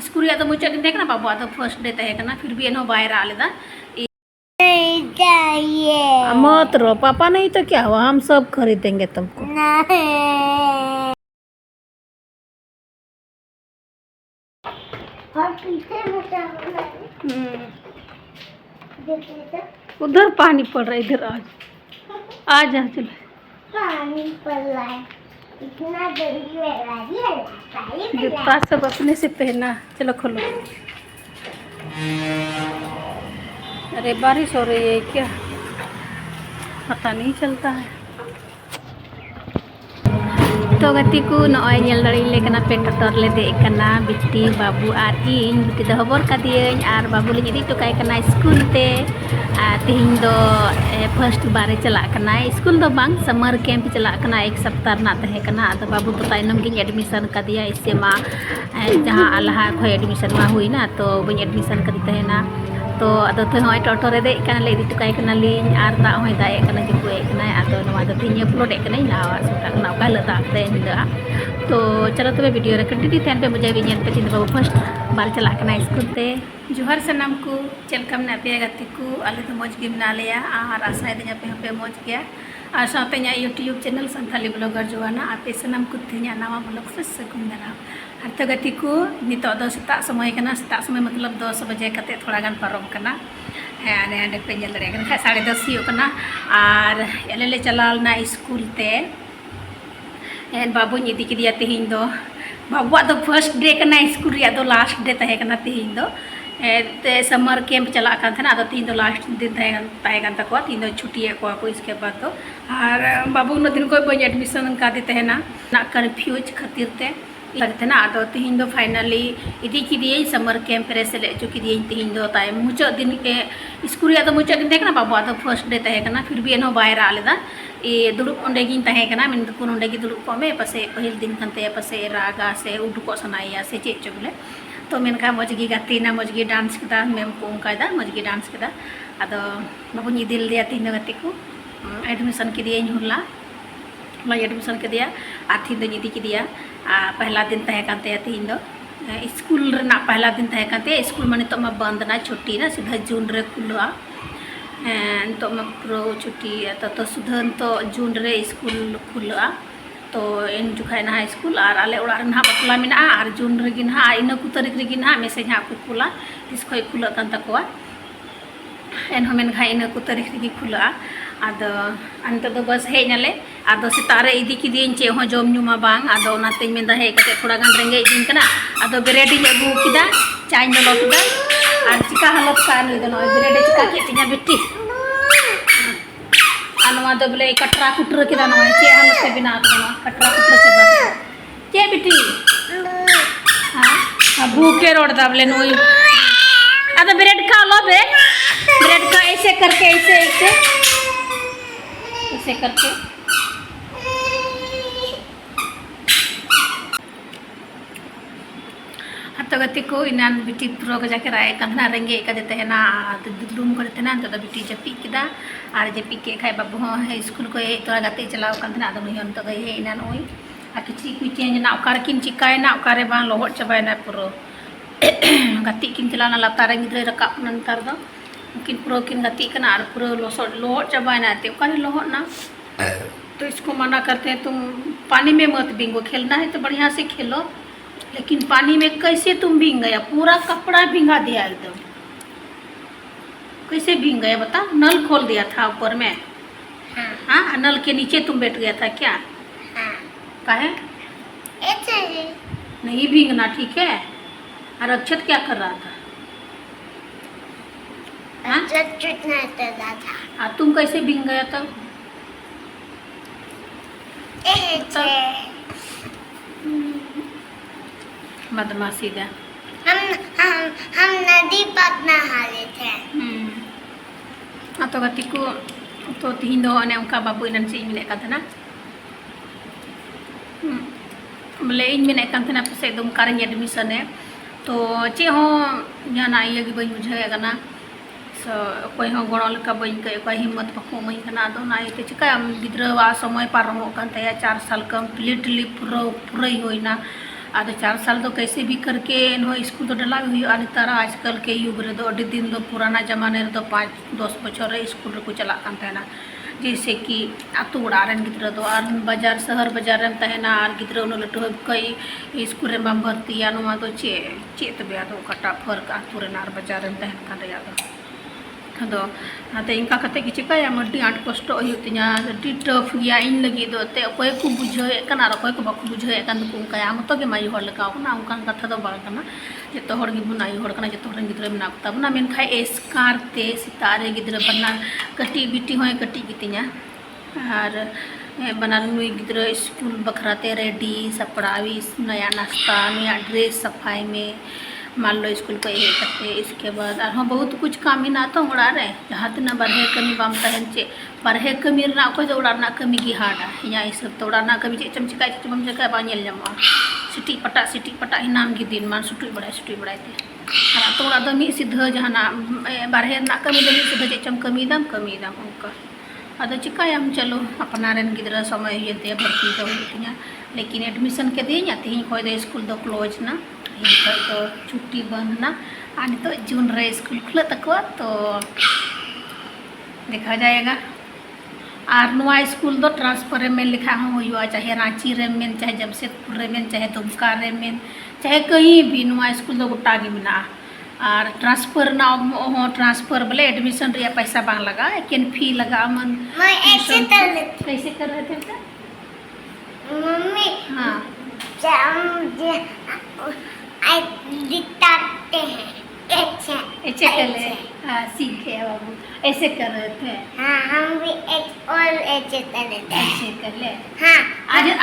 school तो मुचाद दिन तहकना बाबू तो फर्स्ट डे तहकना फिर भी एनहो बाय रा लेदा मत रो पापा नहीं तो क्या हुआ हम सब खरीदेंगे तुमको और पीछे उधर पानी पड़ रहा है इधर आ जा चलो पानी पड़ रहा है इतना जल्दी जूता सब अपने से पहना चलो खोलो अरे बारिश हो रही है क्या पता नहीं चलता है तो गति को नॉय नेल दड़ी लेकना पे टटर ले दे कना बिटी बाबू आर इन बिटी द हबर का दिए आर बाबू ले इदी टोकाय कना स्कूल ते तिहिन दो फर्स्ट बारे चला कना स्कूल दो बांग समर कैंप चला कना एक सप्ताह ना तहे कना तो बाबू तो ताइनम गिन एडमिशन का दिया इससे मा जहां अल्लाह खो एडमिशन मा हुई ना तो बन एडमिशन कर दी ना तो अदो तो नॉय टोटो रे दे कना ले इदी टोकाय कना लिन आर दा होय दाए कना जुकुए कना अदो नवा दो तिन अपलोड कना नावा सुटा कना का लदा दे तो चलो तब वीडियो रे कंटिन्यू तहन पे मुझे भी पे तीन बाबू फर्स्ट बार चला कना स्कूल ते जोहर सनम को चलकम ना पे गति को आले तो मौज गे मना लिया और आशा दिन पे पे मौज गया और साथे यूट्यूब चैनल संथाली ब्लॉगर जोआना आपे सनम को तेना नवा ब्लॉग से सकुम दारा और तो गति को नितो दो सेता समय कना सेता समय मतलब 10 बजे कते थोड़ा गान परम कना हाने हाने पे जल रे कना 10:30 हियो कना और एले चलालना स्कूल ते एन बाबू इदी किदिया तिहिन दो बाबू दो फर्स्ट डे कना स्कूल रे दो लास्ट डे तहे कना तिहिन दो ते समर कैंप चला कान थे ना तीन दो लास्ट दिन तहे कान तको तीन दो छुट्टी को इसके बाद तो और बाबू न दिन को बन एडमिशन का दी तहे ना कन्फ्यूज खातिर ते लगते ना आदो तीन दो फाइनली इदी किदिए समर कैंप रे से ले जो किदिए तीन दो ताय मुचा दिन के स्कूल रे मुचा दिन तहे ना बाबू दो फर्स्ट डे तहे कना फिर भी एनो बाय रा लेदा ए दुड़ुब ओंडे गिन तहे कना मिन दुकुन ओंडे गी दुड़ुब को में पसे पहिल दिन खनते पसे रागा से उडुको सनाया से चे चुगले तो मेनका मजगी गातीना मजगी डांस कदा मेम को उनका मजगी डांस कदा अदो बाबू दिल दिया तीन गति को एडमिशन के दिया होला एडमिशन के दिया और तीन दो इदी के दिया पहला दिन तहे कानते तीन दो स्कूल रे ना पहला दिन तहे कानते स्कूल माने तो मा बंद ना छुट्टी ना सीधा जून रे खुलवा तो मा प्रो छुट्टी तो सुधा तो जून रे स्कूल खुलवा तो इन जुखाय ना स्कूल और आले ओड़ा ना बकला मेना और जून रे गिन हा इन को तारीख रे गिन हा मैसेज हा को खुला इस खोय खुला कान तकोआ एन हमेन खाय इन को तारीख रे खुला आदो अंत तो बस हे नाले आदो सितारे इदी की दिन चे हो जम नुमा बांग आदो नाते मेंदा हे कते थोड़ा गान रेंगे दिन कना आदो ब्रेड इन अगु किदा चाय नो लटदा और चिका हालत का नु दनो ब्रेड चिका के तिना बिट्टी अनवा दो बोले कटरा कुटर किदा नो चे हालत से बिना दनो कटरा कुटर से बात के बिट्टी हां भूखे रोड दा बोले नो आदो ब्रेड खा लो बे ब्रेड का ऐसे करके ऐसे करके तो गति को इनान बिटी प्रो को जाके राय कंधना रेंगे का देते हैं ना तो रूम को देते ना तो बिटी जपी किदा और जपी के खाए बाबू है स्कूल को तोरा गति चलाओ कंधना तो नहीं तो गई है इनान ओई आ किछि कुछ चेंज ना ओकार किन चिकाय ना ओकारे बां लोहट चबाय ना पुरो गति किन चला ना लतारे गिद्रे रकाप नंतर दो किन प्रो किन गति कना और पूरा लोहट चबाय ना ते ओकारे लोहट ना तो इसको मना करते हैं तुम पानी में मत भीगो खेलना है तो बढ़िया से खेलो लेकिन पानी में कैसे तुम भीग गया पूरा कपड़ा भींगा दिया एकदम कैसे भीग गया बता नल खोल दिया था ऊपर में हाँ नल के नीचे तुम बैठ गया था क्या काहे नहीं भीगना ठीक है और अक्षत क्या कर रहा था हाँ तुम कैसे भीग गया तब बदमाशी दा हम नदी पर नहा रहे थे तो गति को तो तीन दो अने उनका बाबू इन से मिले का था ना बोले इन मिले का था ना से एकदम कार एडमिशन है तो चे हो जाना ये कि बई मुझे ना सो कोई हो गणल का बई के कोई हिम्मत पको मई कना दो ना ये चिका गिद्रवा समय पार हो कान 4 साल कंप्लीटली पूरा होइना आधे 4 साल तो कैसे भी करके नो स्कूल तो डला हुई और तारा आजकल के युग रे दो दिन दो पुराना जमाने रे दो 5-10 बछर रे स्कूल रे को चला कान तहना जैसे कि आतु उड़ा रन गिद्रा दो और बाजार शहर बाजार रन तहना और गिद्रा उन लटो कई स्कूल रे बम भर्ती या नुमा तो चे तबे दो कटा फर्क आतु रे नार बाजार रन तहन कान रे दो नाते इनका कते कि चिकाया मड्डी आट कष्ट होतिया डी टफ गया इन लगी दो ते कोई को बुझे कना र कोई को बाकु बुझे कन को काया मतो के माई हर लगा ना उनका कथा दो बाल कना जतो हर गी बुनाई हर कना जतो हर गिद्रा में नाकता बना मेन खाय एस्कार ते सितारे गिद्रा बना कटी बिटी होय कटी गितिया और बना नुई गिद्रा स्कूल बखराते रेडी सपड़ावी नया नाश्ता नया ड्रेस सफाई में मान लो स्कूल को ये करते इसके बाद और बहुत कुछ काम ही ना तो उड़ा रहे जहाँ तना बारहे कमी बाम तहन चे बारहे कमी ना को उड़ाना कमी की हाड़ा या इस सब तो उड़ाना कमी चे चमचका चमचका बानियल जमा सिटी पटा इनाम की दिन मान सुटुई बड़ाई थे और तो उड़ा दो मी सीधा जहाँ ना बारहे ना कमी दे सीधा चे चम कमी दाम उनका अद चिकायाम चलो अपना रेन गिद्रा समय ये भर्ती तो होतिया लेकिन एडमिशन के दी तेहन खोज दे स्कूल दो क्लोज ना तो छुट्टी बंद ना आज तो जून रे स्कूल खुला तक तो देखा जाएगा और नुआ स्कूल दो ट्रांसफर में लिखा हुआ चाहे रांची रे में चाहे जमशेदपुर रे में चाहे दुमका रे में चाहे कहीं भी नुआ स्कूल दो गोटा गे मिना और ट्रांसफर ना ट्रांसफर बोले एडमिशन रे पैसा बांग लगा लेकिन फी लगा मन मैं ऐसे कर लेती कैसे कर रहे थे मम्मी हाँ दिखाते हैं ऐसे कर ले सीखे बाबू ऐसे कर रहे थे हाँ हम भी और ऐसे कर लेते हैं ऐसे कर ले हाँ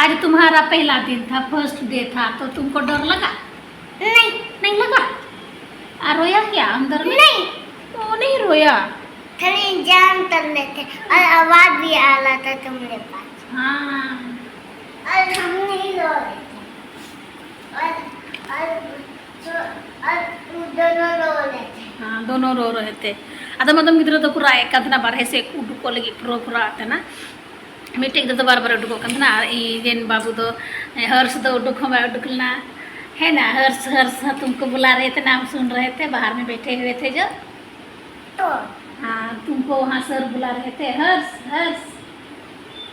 आज तुम्हारा पहला दिन था फर्स्ट डे था तो तुमको डर लगा नहीं लगा आ रोया क्या अंदर में नहीं वो नहीं रोया खाली जान कर लेते और आवाज भी आ रहा था तुम्हारे पास हाँ और हम नहीं रो रहे थे और दोनों रो रहे थे हाँ दोनों रो रहे थे अदम अदम गिद्रा तो पूरा एक कदना बारहे से उडुको लगी पूरा आते ना मीटिंग तो बार उडुको कंतना जेन बाबू तो हर्ष तो उडुक हम उडुकलना है ना हर्ष तुमको बुला रहे थे नाम सुन रहे थे बाहर में बैठे हुए थे जो तो हाँ तुमको वहाँ सर बुला रहे थे हर्ष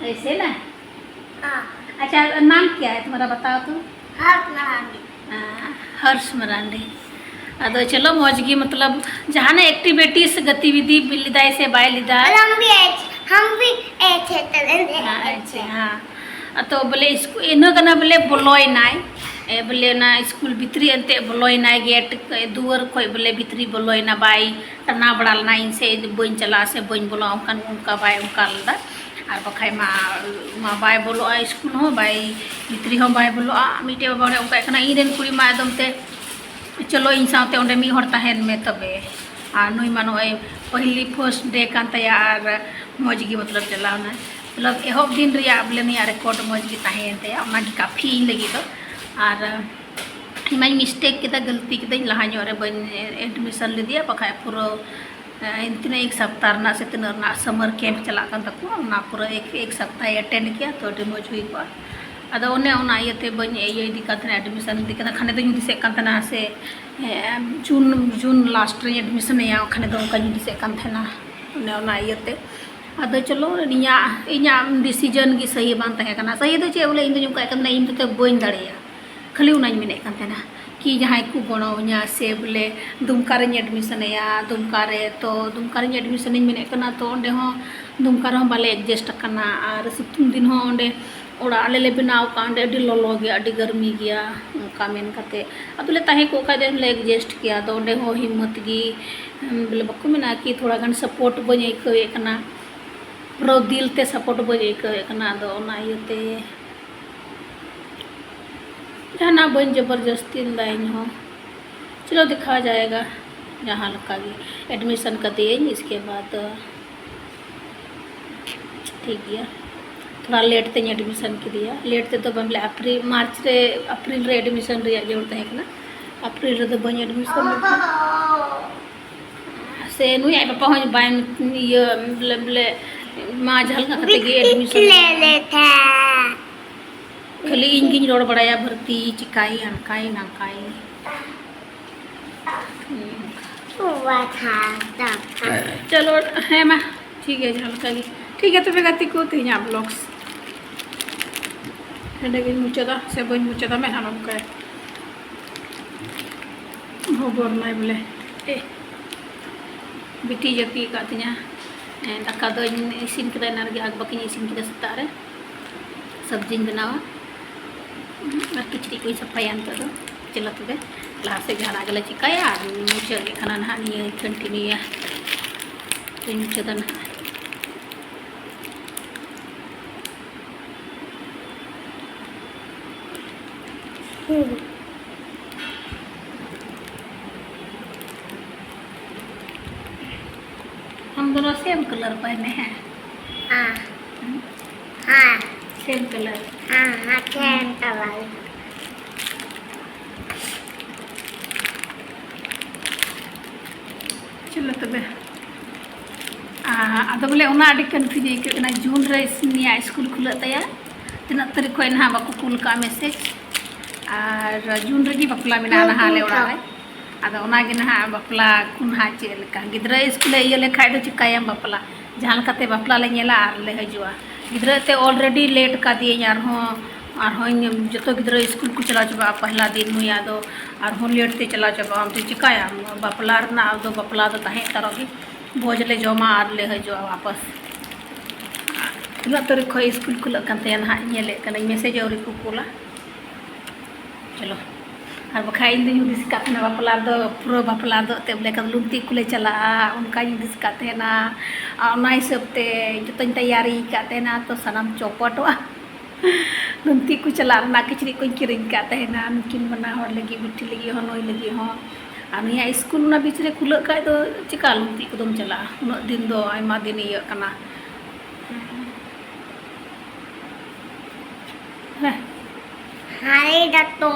ऐसे ना हाँ अच्छा नाम क्या है तुम्हारा बताओ तो हाथ लगाने हर्ष मरांडी अदो चलो मौजगी मतलब जहाँ ना एक्टिविटीज गतिविधि बिलिदाई से बाय लिदा और हम भी ऐसे अच्छा हाँ तो बोले इसको इनो कना बोले बोलोय नाय बोले ना स्कूल भितरी अंते बोलोय नाय गेट दुआर खोय बोले भितरी बोलोय ना बाई टना बड़ाल ना इनसे बन चला से बन बोलो उनका बाय उनका लदा और बखाय मा बाय बोलो स्कूल हो बाय भितरी हो बाय बोलो मीटे बाबा उनका एखना इरेन कुड़ी मा एकदम ते चलो इन साथे ओंडे मी हर तहन में तबे आ नुई मानो पहली फर्स्ट डे कान तया और मौजगी मतलब चलावना मतलब एहब दिन रिया बोले नहीं रिकॉर्ड मौजगी तहन तया ओनागी काफी लगी तो और मैं मिस्टेक किदा गलती किदा लहा रे बन एडमिशन ले दिया बखाय पूरा तीन एक सप्ताह ना से तीन ना समर कैंप चला तक ना पूरा एक सप्ताह अटेंड किया तो अभी मौज हुई को अदो उन्हें उना इते बन इदी काथना एडमिशन इदी कथा खाने तो दिसे काथना से जून लास्ट रे एडमिशन या खाने तो का दिसे काथना उन्हें उना इते अदो चलो इया डिसीजन की सही बांग तहे कना सही तो चे बोले इन जो का इन तो बन दड़िया खाली उना मेने काथना कि जहाँ को गणोया से बोले दुमका रे एडमिशन या दुमका रे तो दुमका रे एडमिशन मेने कना तो ओंडे हो दुमका रे बाले एडजस्ट करना और सितुंग दिन हो ओंडे ओड़ा ले बनाव का ओंडे अडी ललो गया अडी गर्मी गया उनका मेन कते अदले ताहे को का दे ले एडजस्ट किया तो ओंडे हो हिम्मत गी बोले बको मेना कि थोड़ा गन सपोर्ट बने कवे कना प्रो दिल ते सपोर्ट बने कवे कना दो ओना इते जाना बन जबरदस्ती लाइन हो चलो दिखा जाएगा जहाँ लगा एडमिशन कर दिए इसके बाद ठीक गया थोड़ा लेट ते एडमिशन के दिया लेट ते तो बोले अप्रैल रे एडमिशन रे जरूरत है ना अप्रैल रे तो बन एडमिशन से नुई आई पापा हो बाय ये बोले माँ झल का कते एडमिशन ले लेता खाली इंगिन रोड बड़ाया भर्ती चिकाई हनकाई नंकाई हुआ था तब चलो है माँ ठीक है हल्का ठीक है तो गाती को तीन ब्लॉग्स हेंडे मुचादा से बन मुचादा मैं हानम का खबर नाय बोले ए बिटी जपी का तिया दाका दो इसिन कदा नारगे आग बाकी इसिन कदा सता रे सब्जी बनावा और किचड़ी को सफाया अंत दो चलो तबे लाहा से जहां आगले चिकाया और मुचा के खाना ना निये कंटिन्यू तो मुचादा ना हम दोनों सेम कलर पहने हैं हाँ हाँ सेम कलर हाँ हाँ कैन तवाल चलो तबे अद बोले कन्फ्यूज आइकना जून रे स्कूल खुला तया तना तारीख खो ना बाको कुल का मैसेज और जून रे बापला मेना ना हाले ओड़ा रे अदो ओनागे ना बापला कुन हा चेलका गिद्रा स्कूल इया लेखा दो चिकायम बापला जहां कते बापला ले नेला आर ले हजुआ गिद्रा ते ऑलरेडी लेट का दिए और जो गिद्रा स्कूल को चला चबा पहला दिन हुई आदो और लेट ते चला चबा हम तो चिकाया बापला ना आदो बापला दो ताहे तरगे भोज ले जमा आर ले हजुआ वापस तना तारीख खो स्कूल खुला कानते ना नेले कना मैसेज और को कोला चलो और बखाई इन दिन दिस काते ना बापला दो पूरा बापला दो ते बोले का लुंती कुले चला उनका इन दिस काते ना ना हिसाबते जतो तैयारी काते ना तो सनम चौपटवा लुंती को चला ना किचड़ी को किरिंग काते ना नकिन बना हर लगी बिट्टी लगी हो नोई लगी हो और निया स्कूल ना बीच रे खुला का तो चिका लुंती को दम चला उन दिन दो आयमा दिन इया कना हाय डटो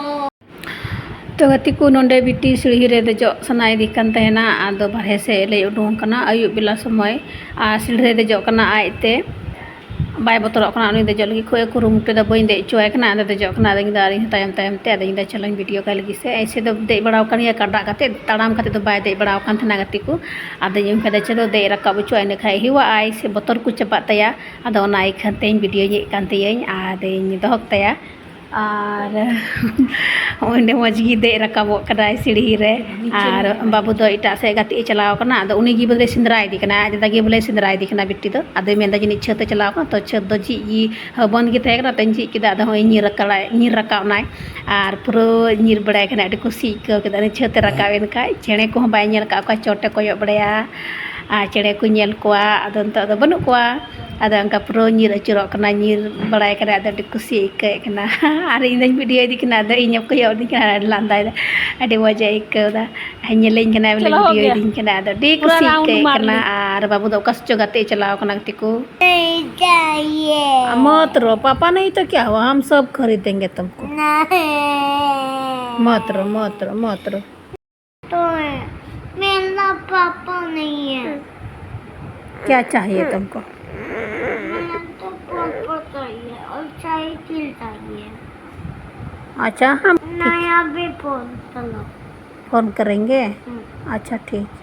तो गति को नोंडे बिटी सीढ़ी रे देजो सनाई दी कान तहना आदो बारहे से ले उडुंग कना आयु बेला समय आ सीढ़ी रे देजो कना आइते बाय बतरो कना उनी देजो लगी खोए कुरुमुटे दा बइन दे चोय कना आदो देजो कना दंग दारी तायम तायम ते दंग दा चलन वीडियो का लगी से ऐसे दो दे बड़ाव कनिया काडा कते ताड़ाम कते तो बाय दे बड़ाव कान थना गति को आदो यम कदे चलो दे रकाब चोय ने खाई हिवा आई से बतर को चपा तया आदो नाई खते वीडियो ये कानते यኝ आदे दोहक तया और ओंडे मजगी दे रकाबो कदाय सीढ़ी रे और बाबू दो इटा से गति चलाव कना अद उनी गी बदले सिंदरा इदी कना आज दागी बोले सिंदरा इदी कना बिट्टी दो अद मेंदा जिनी छत चलाव कना तो छत दो जी ई बंद गे थे कना तंजी किदा अद होय नी रकाव नाय और पुरो नीर बड़ाय कना अड कुसी को कदा छत रकावेन का चेणे को बाय नेल का चोटे कोयो बड़ाया आ चेणे को नेल कोआ अद अंत अद बनु कोआ अद अंका पुरो नीर अचुरो कना नीर बड़ाय कना अद कुसी के कना और इन वीडियो दी कना अद इन को यो दी कना लांदा अडे वजह इकदा हनेलें कना वीडियो दी कना अद डी कुसी के कना और बाबू दो कस जगते चलाओ कना तिको चाहिए मत रो पापा नहीं तो क्या हुआ हम सब खरीदेंगे तुमको नहीं मत रो तो मेरा पापा नहीं है क्या चाहिए तुमको मुझे तो पापा चाहिए और साइकिल चाहिए अच्छा हम नया भी फोन चलो फोन करेंगे अच्छा ठीक